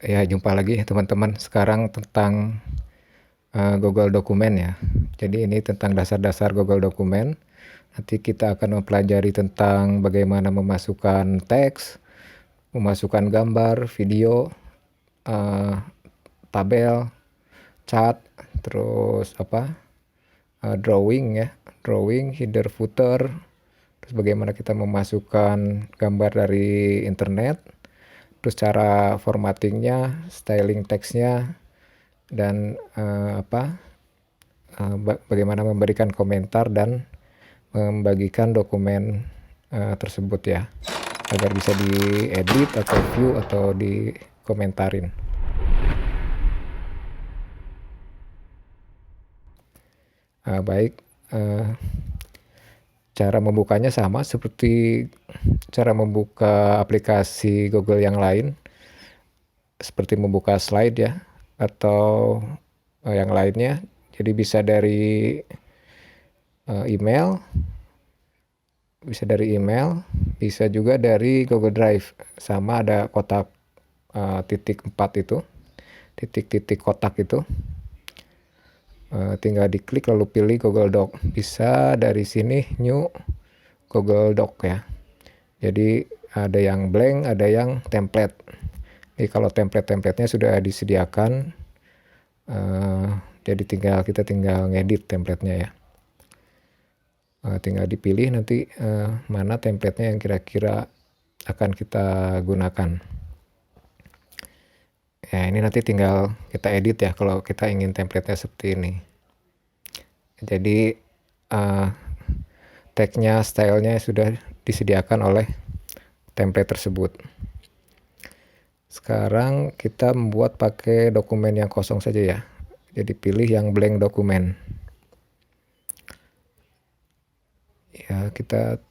Ya, jumpa lagi teman-teman. Sekarang tentang Google Dokumen ya. Jadi ini tentang dasar-dasar Google Dokumen. Nanti kita akan mempelajari tentang bagaimana memasukkan teks, memasukkan gambar, video, eh, tabel, chart, terus drawing ya, drawing, header, footer. Terus bagaimana kita memasukkan gambar dari internet, terus cara formattingnya, styling teksnya, dan bagaimana memberikan komentar dan membagikan dokumen tersebut ya, agar bisa diedit atau view atau dikomentarin. Baik, cara membukanya sama seperti cara membuka aplikasi Google yang lain, seperti membuka slide ya, atau yang lainnya. Jadi bisa dari email, bisa juga dari Google Drive. Sama ada kotak titik 4 itu, titik-titik kotak itu. Tinggal diklik lalu pilih Google Doc. Bisa dari sini new Google Doc ya. Jadi ada yang blank, ada yang template. Jadi kalau template-templatenya sudah disediakan, jadi kita tinggal ngedit templatenya ya. Tinggal dipilih nanti mana templatenya yang kira-kira akan kita gunakan. Ya, ini nanti tinggal kita edit ya kalau kita ingin templatenya seperti ini. Jadi tagnya, stylenya sudah disediakan oleh template tersebut. Sekarang kita membuat pakai dokumen yang kosong saja ya. Jadi pilih yang blank dokumen. Ya, kita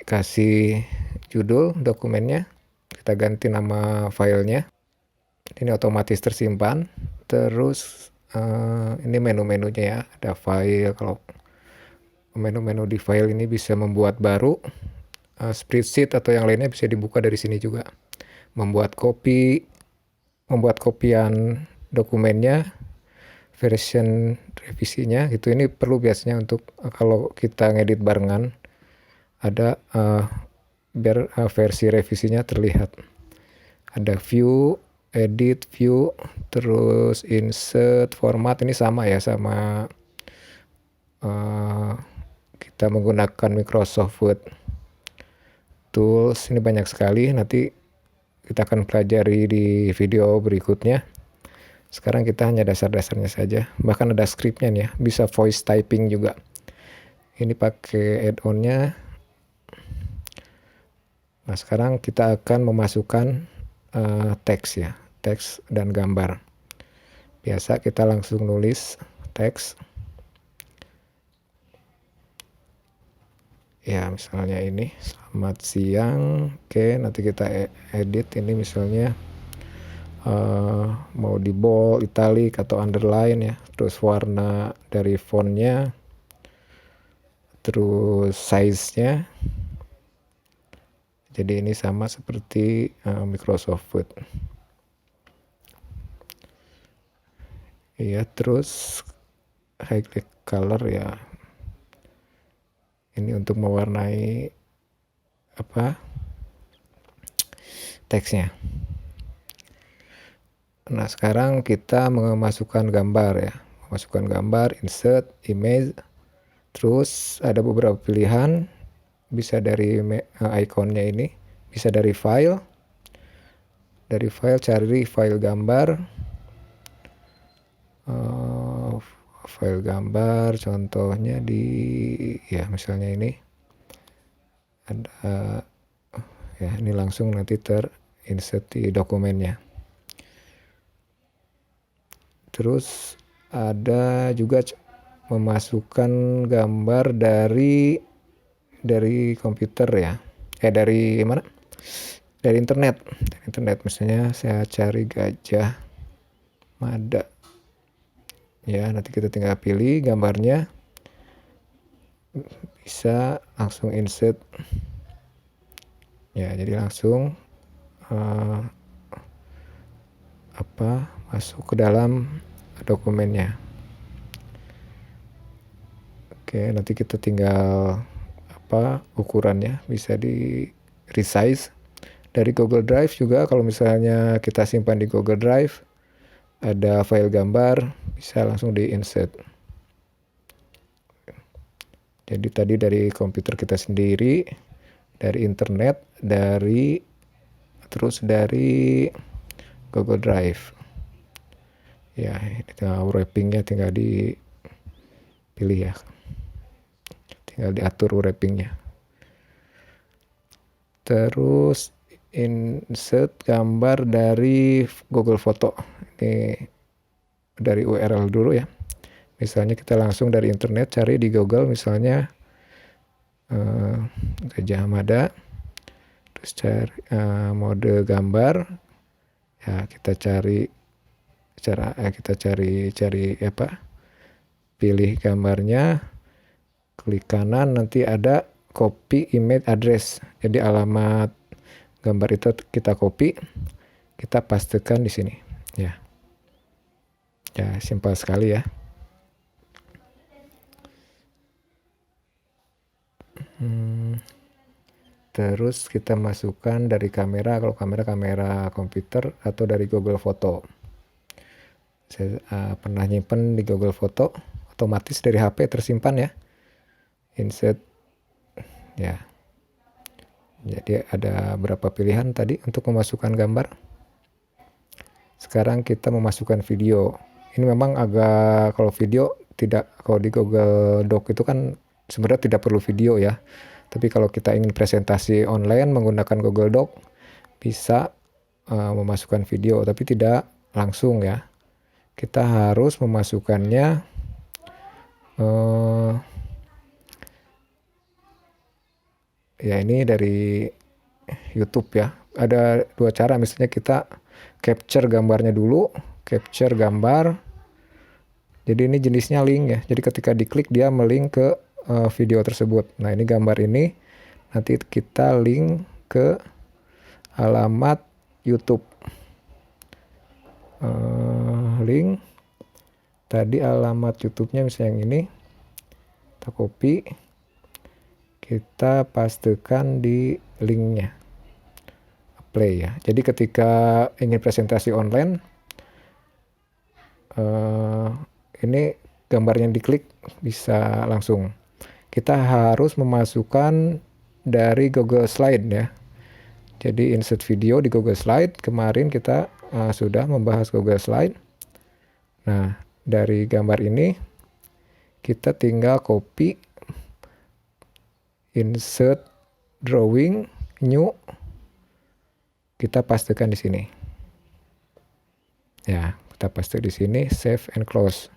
kasih judul dokumennya. Kita ganti nama filenya. Ini otomatis tersimpan. Terus ini menu-menunya ya. Ada file. Kalau menu-menu di file ini bisa membuat baru, spreadsheet atau yang lainnya bisa dibuka dari sini juga. Membuat kopian dokumennya, version revisinya gitu. Ini perlu biasanya untuk kalau kita ngedit barengan, ada biar versi revisinya terlihat. Ada view, edit, view, terus insert, format. Ini sama ya, sama kita menggunakan Microsoft Word Tools. Ini banyak sekali, nanti kita akan pelajari di video berikutnya. Sekarang kita hanya dasar-dasarnya saja. Bahkan ada scriptnya nih ya, bisa voice typing juga. Ini pakai add-onnya. Nah, sekarang kita akan memasukkan teks ya, teks dan gambar. Biasa kita langsung nulis teks. Ya, misalnya ini, selamat siang. Oke, nanti kita edit ini misalnya mau di bold, italic, atau underline ya. Terus warna dari fontnya, terus size-nya. Jadi ini sama seperti Microsoft Word. Iya, terus highlight color ya. Ini untuk mewarnai teksnya. Nah, sekarang kita memasukkan gambar ya. Memasukkan gambar, insert, image. Terus ada beberapa pilihan. Bisa dari ikonnya ini. Bisa dari file. Dari file cari file gambar. File gambar contohnya ya misalnya ini. Ada ya, ini langsung nanti terinsert di dokumennya. Terus ada juga memasukkan gambar dari komputer ya. Dari mana? Dari internet. Dari internet misalnya saya cari Gajah Mada. Ya, nanti kita tinggal pilih gambarnya. Bisa langsung insert. Ya, jadi langsung masuk ke dalam dokumennya. Oke, nanti kita tinggal ukurannya bisa di resize. Dari Google Drive juga, kalau misalnya kita simpan di Google Drive ada file gambar, bisa langsung di insert. Jadi tadi dari komputer kita sendiri, dari internet, terus dari Google Drive. Ya, wrappingnya tinggal dipilih ya. Tinggal diatur wrappingnya. Terus insert gambar dari Google Foto. Ini dari URL dulu ya. Misalnya kita langsung dari internet cari di Google, misalnya Gajah Mada, terus cari mode gambar. Ya, kita cari pilih gambarnya, klik kanan, nanti ada copy image address. Jadi alamat gambar itu kita copy, kita pastekan di sini. Ya, simpel sekali ya. Terus kita masukkan dari kamera, kalau kamera komputer atau dari Google Foto. Saya pernah nyimpen di Google Foto, otomatis dari HP tersimpan ya. Insert ya. Jadi ada berapa pilihan tadi untuk memasukkan gambar. Sekarang kita memasukkan video. Ini memang agak, kalau video tidak, kalau di Google Doc itu kan sebenarnya tidak perlu video ya. Tapi kalau kita ingin presentasi online menggunakan Google Doc, bisa memasukkan video, tapi tidak langsung ya. Kita harus memasukkannya ya, ini dari YouTube ya. Ada dua cara, misalnya kita capture gambarnya dulu, capture gambar. Jadi ini jenisnya link ya. Jadi ketika diklik dia melink ke video tersebut. Nah, ini gambar ini nanti kita link ke alamat YouTube. Link tadi alamat YouTube-nya misalnya yang ini, kita copy, kita pastekan di linknya, play ya. Jadi ketika ingin presentasi online, ini gambarnya diklik bisa langsung. Kita harus memasukkan dari Google Slide ya. Jadi insert video di Google Slide. Kemarin kita sudah membahas Google Slide. Nah, dari gambar ini kita tinggal copy, insert drawing, new, kita pastekan di sini. Ya, kita paste di sini, save and close.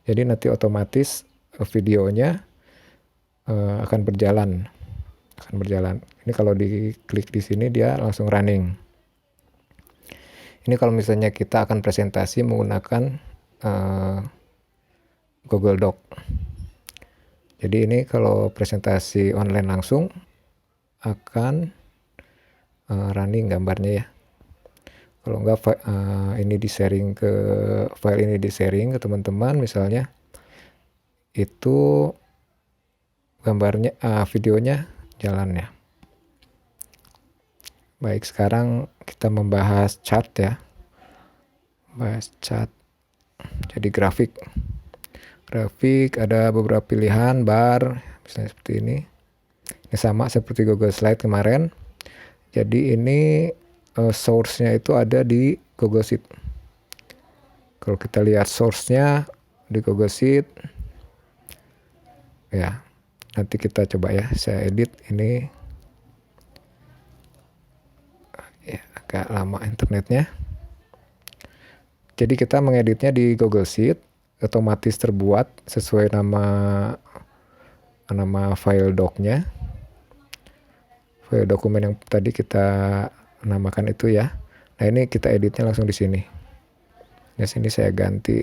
Jadi nanti otomatis videonya akan berjalan. Ini kalau diklik di sini dia langsung running. Ini kalau misalnya kita akan presentasi menggunakan Google Doc. Jadi ini kalau presentasi online langsung akan running gambarnya ya. Kalau enggak ini di-sharing ke file ini di-sharing ke teman-teman misalnya, itu gambarnya videonya jalan ya. Baik, sekarang kita membahas chart ya. Bahas chart. Jadi grafik ada beberapa pilihan, bar misalnya seperti ini. Ini sama seperti Google Slide kemarin. Jadi ini source-nya itu ada di Google Sheet. Kalau kita lihat source-nya di Google Sheet ya, nanti kita coba ya, saya edit ini ya, agak lama internetnya. Jadi kita mengeditnya di Google Sheet, otomatis terbuat sesuai nama file doc-nya. File dokumen yang tadi kita namakan itu ya. Nah, ini kita editnya langsung di sini. Di sini saya ganti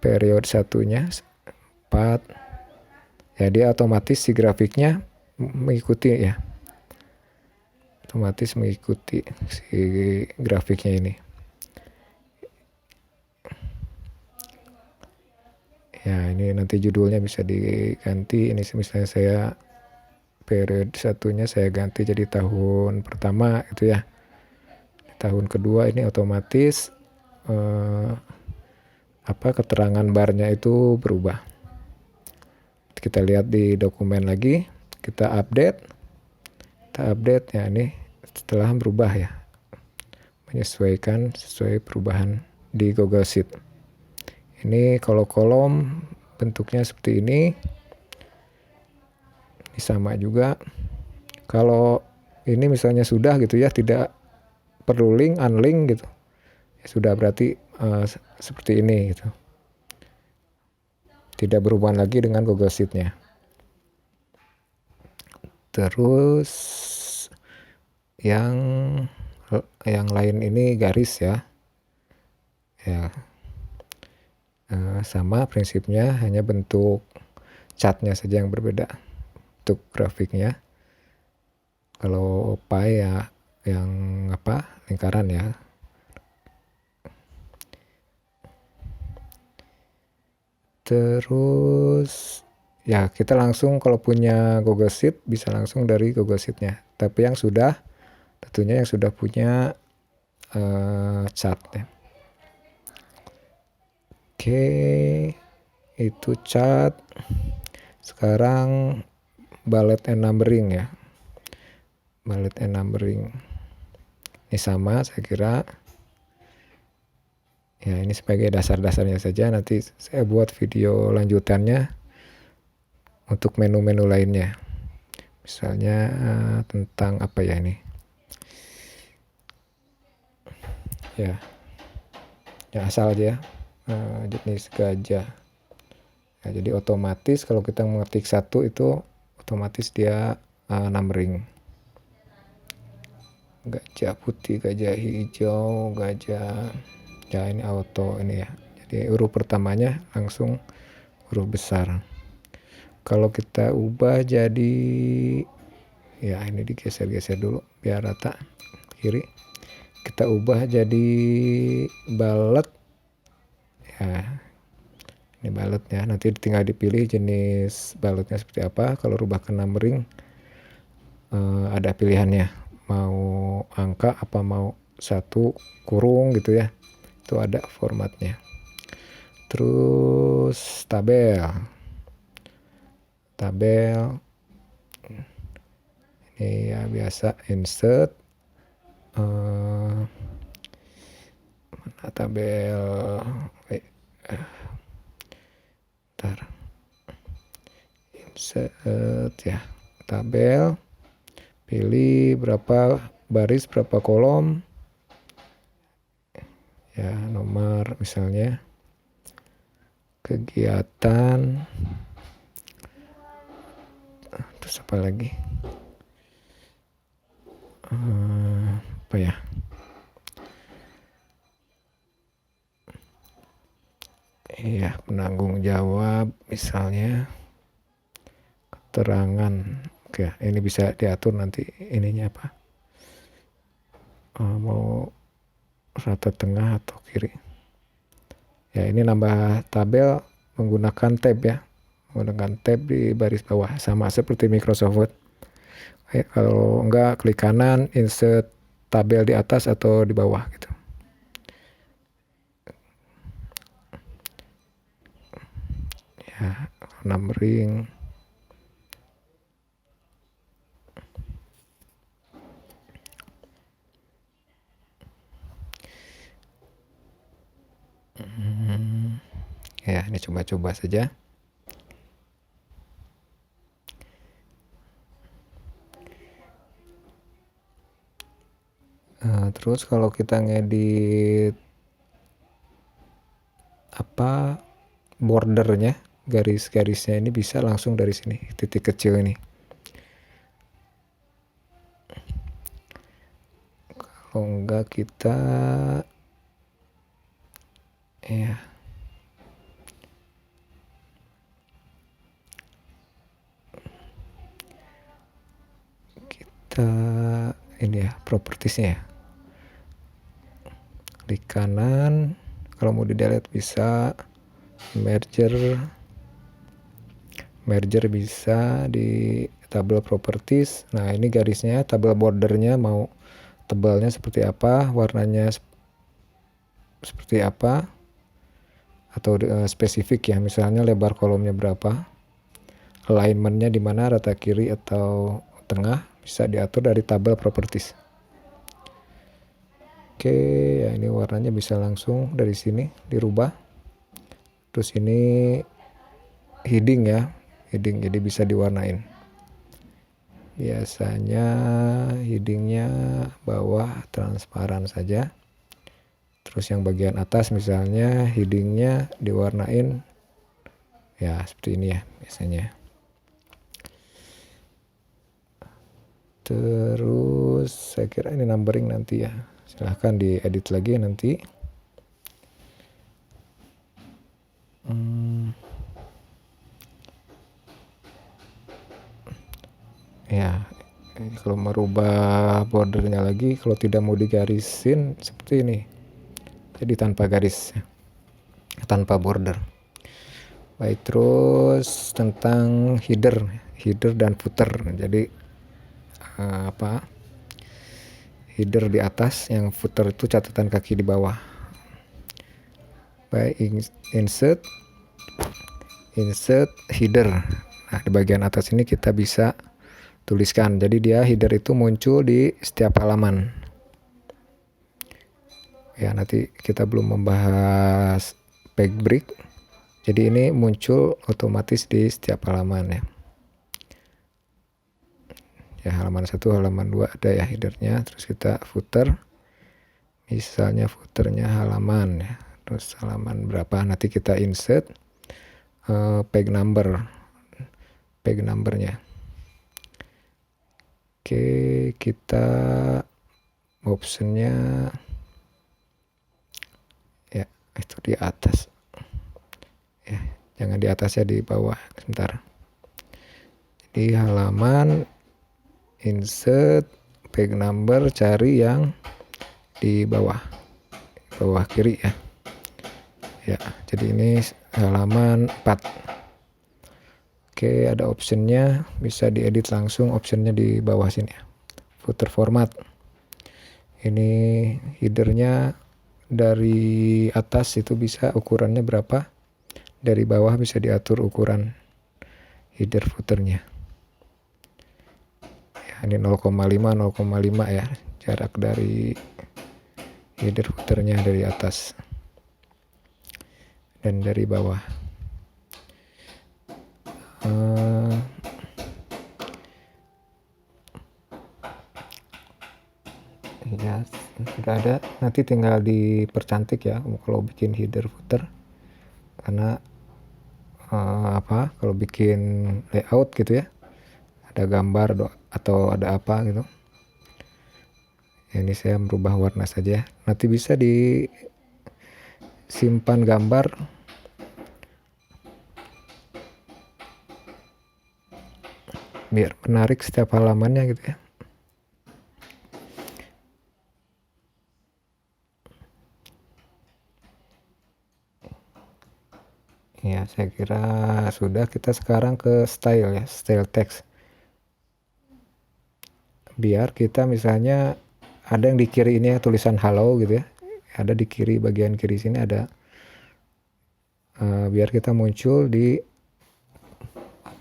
periode satunya 4. Ya, dia otomatis si grafiknya mengikuti ya. otomatis mengikuti si grafiknya ini. Ya, ini nanti judulnya bisa diganti. Ini misalnya saya periode satunya saya ganti jadi tahun pertama gitu ya. Tahun kedua ini otomatis keterangan barnya itu berubah. Kita lihat di dokumen lagi, kita update ya, ini setelah berubah ya, menyesuaikan sesuai perubahan di Google Sheet. Ini kalau kolom bentuknya seperti ini sama juga. Kalau ini misalnya sudah gitu ya, tidak perlu link, unlink gitu ya, sudah berarti seperti ini gitu, tidak berhubungan lagi dengan Google Sheet-nya. Terus yang lain ini garis ya, sama prinsipnya, hanya bentuk catnya saja yang berbeda untuk grafiknya. Kalau pie ya yang lingkaran ya. Terus ya kita langsung kalau punya Google Sheet bisa langsung dari Google Sheet-nya. Tapi yang tentunya yang sudah punya chart-nya. Oke, itu chart. Sekarang bullet and numbering ya. Bullet and numbering. Ini sama saya kira. Ya, ini sebagai dasar-dasarnya saja. Nanti saya buat video lanjutannya untuk menu-menu lainnya. Misalnya tentang apa ya ini. Ya asal aja ya. Jenis gajah. Ya, jadi otomatis kalau kita mengetik satu itu otomatis dia numbering. Gajah putih, gajah hijau, gajah ya ini auto ini ya. Jadi huruf pertamanya langsung huruf besar. Kalau kita ubah jadi ya ini digeser-geser dulu biar rata kiri. Kita ubah jadi balet ya, ini baletnya, nanti tinggal dipilih jenis baletnya seperti apa. Kalau rubah ke numbering ada pilihannya, mau angka apa mau satu kurung gitu ya, itu ada formatnya. Terus tabel ini ya biasa insert tabel insert ya, tabel, pilih berapa baris berapa kolom ya, nomor misalnya, kegiatan, terus apa lagi apa ya, iya penanggung jawab misalnya, keterangan. Oke, ini bisa diatur nanti ininya apa, mau rata tengah atau kiri ya. Ini nambah tabel menggunakan tab ya, menggunakan tab di baris bawah, sama seperti Microsoft Word. Kalau enggak klik kanan, insert tabel di atas atau di bawah gitu ya. Numbering ya, ini coba-coba saja. Terus kalau kita ngedit bordernya, garis-garisnya ini bisa langsung dari sini, titik kecil ini. Kalau enggak kita ya ini ya propertiesnya ya. Klik kanan, kalau mau di delete bisa, merger bisa di tabel properties. Nah ini garisnya, tabel bordernya mau tebalnya seperti apa, warnanya seperti apa, atau spesifik ya, misalnya lebar kolomnya berapa, alignmentnya di mana, rata kiri atau tengah, bisa diatur dari tabel properties. Oke, ya ini warnanya bisa langsung dari sini dirubah. Terus ini heading ya, heading, jadi bisa diwarnain. Biasanya headingnya bawah transparan saja. Terus yang bagian atas misalnya headingnya diwarnain ya seperti ini ya biasanya. Terus saya kira ini numbering nanti ya, silahkan diedit lagi nanti. Ya, kalau merubah bordernya lagi, kalau tidak mau digarisin seperti ini, jadi tanpa garis, tanpa border. Baik, terus tentang header dan footer. Jadi header di atas, yang footer itu catatan kaki di bawah. Baik, insert header. Nah di bagian atas ini kita bisa tuliskan, jadi dia header itu muncul di setiap halaman ya. Nanti kita belum membahas page break, jadi ini muncul otomatis di setiap halaman ya, halaman 1, halaman 2 ada ya headernya. Terus kita footer, misalnya footernya halaman ya, terus halaman berapa, nanti kita insert page numbernya. Oke, kita optionnya ya itu di atas ya, jangan di atas ya, di bawah sebentar. Jadi halaman, insert page number, cari yang di bawah kiri ya. Jadi ini halaman 4. Oke, ada optionnya, bisa diedit langsung optionnya di bawah sini ya. Footer format, ini headernya dari atas itu bisa ukurannya berapa, dari bawah bisa diatur ukuran header footernya ya. Ini 0,5 ya jarak dari header footernya, dari atas dan dari bawah. Ya sudah ada, nanti tinggal dipercantik ya kalau bikin header footer, karena kalau bikin layout gitu ya, ada gambar atau ada apa gitu. Ini saya merubah warna saja, nanti bisa disimpan gambar biar menarik setiap halamannya gitu ya. Ya saya kira sudah. Kita sekarang ke style ya, style text. Biar kita misalnya ada yang di kiri ini ya, tulisan halo gitu ya, ada di kiri, bagian kiri sini ada, biar kita muncul di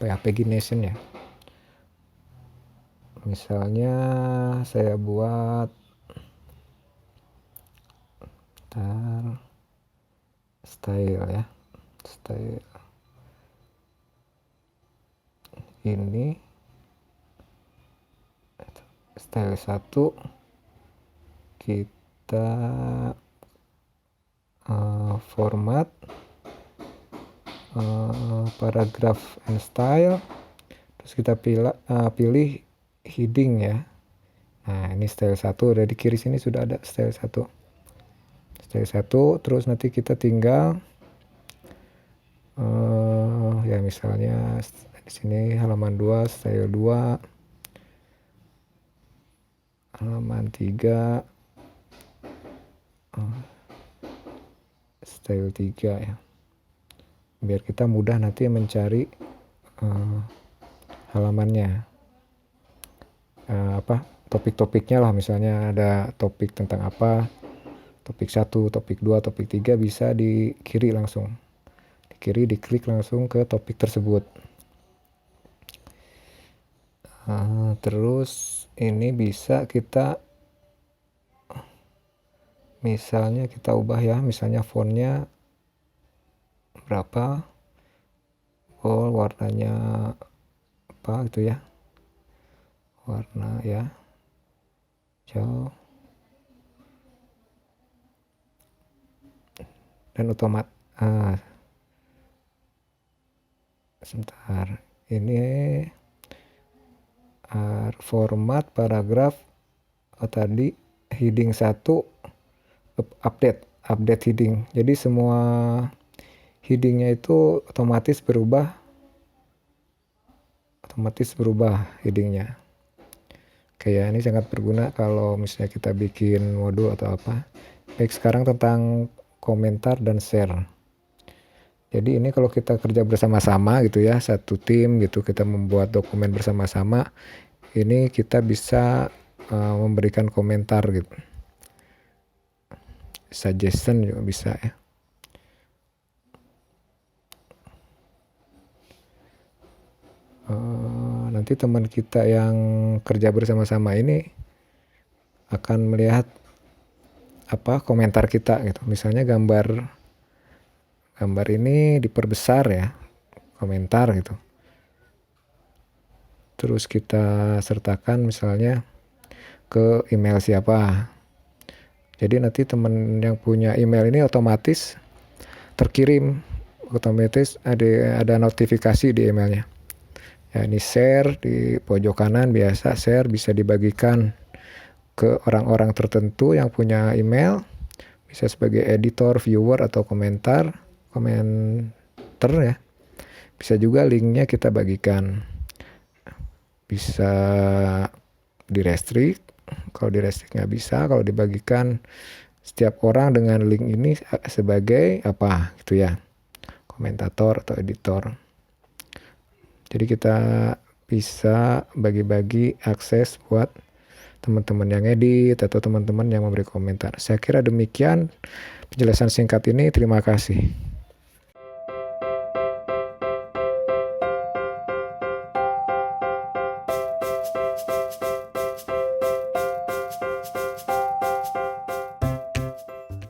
pagination ya. Misalnya saya buat style ya, ini style 1, kita format paragraph and style, terus kita pilih heading ya. Nah ini style 1 udah di kiri sini, sudah ada style 1. Terus nanti kita tinggal ya misalnya di sini halaman 2 style 2, halaman 3, style 3 ya, biar kita mudah nanti mencari halamannya, topik-topiknya lah, misalnya ada topik tentang apa, topik 1, topik 2, topik 3 bisa di kiri langsung, di kiri diklik langsung ke topik tersebut. Terus ini bisa kita misalnya kita ubah ya, misalnya fontnya berapa, bold, warnanya apa gitu ya, warna ya hijau, dan sebentar, ini format paragraf tadi heading 1 update heading, jadi semua headingnya itu otomatis berubah headingnya. Kayak ini sangat berguna kalau misalnya kita bikin modul atau apa. Baik, sekarang tentang komentar dan share. Jadi ini kalau kita kerja bersama-sama gitu ya, satu tim gitu, kita membuat dokumen bersama-sama, ini kita bisa memberikan komentar gitu, suggestion juga bisa ya. Nanti teman kita yang kerja bersama-sama ini akan melihat komentar kita gitu, misalnya gambar ini diperbesar ya, komentar gitu, terus kita sertakan misalnya ke email siapa, jadi nanti teman yang punya email ini otomatis terkirim, otomatis ada notifikasi di emailnya ya. Ini share di pojok kanan, biasa share bisa dibagikan ke orang-orang tertentu yang punya email, bisa sebagai editor, viewer, atau komentar ya. Bisa juga linknya kita bagikan, bisa di-restrict, kalau di-restrict nggak bisa, kalau dibagikan setiap orang dengan link ini sebagai gitu ya, komentator atau editor. Jadi kita bisa bagi-bagi akses buat teman-teman yang edit atau teman-teman yang memberi komentar. Saya kira demikian penjelasan singkat ini. Terima kasih.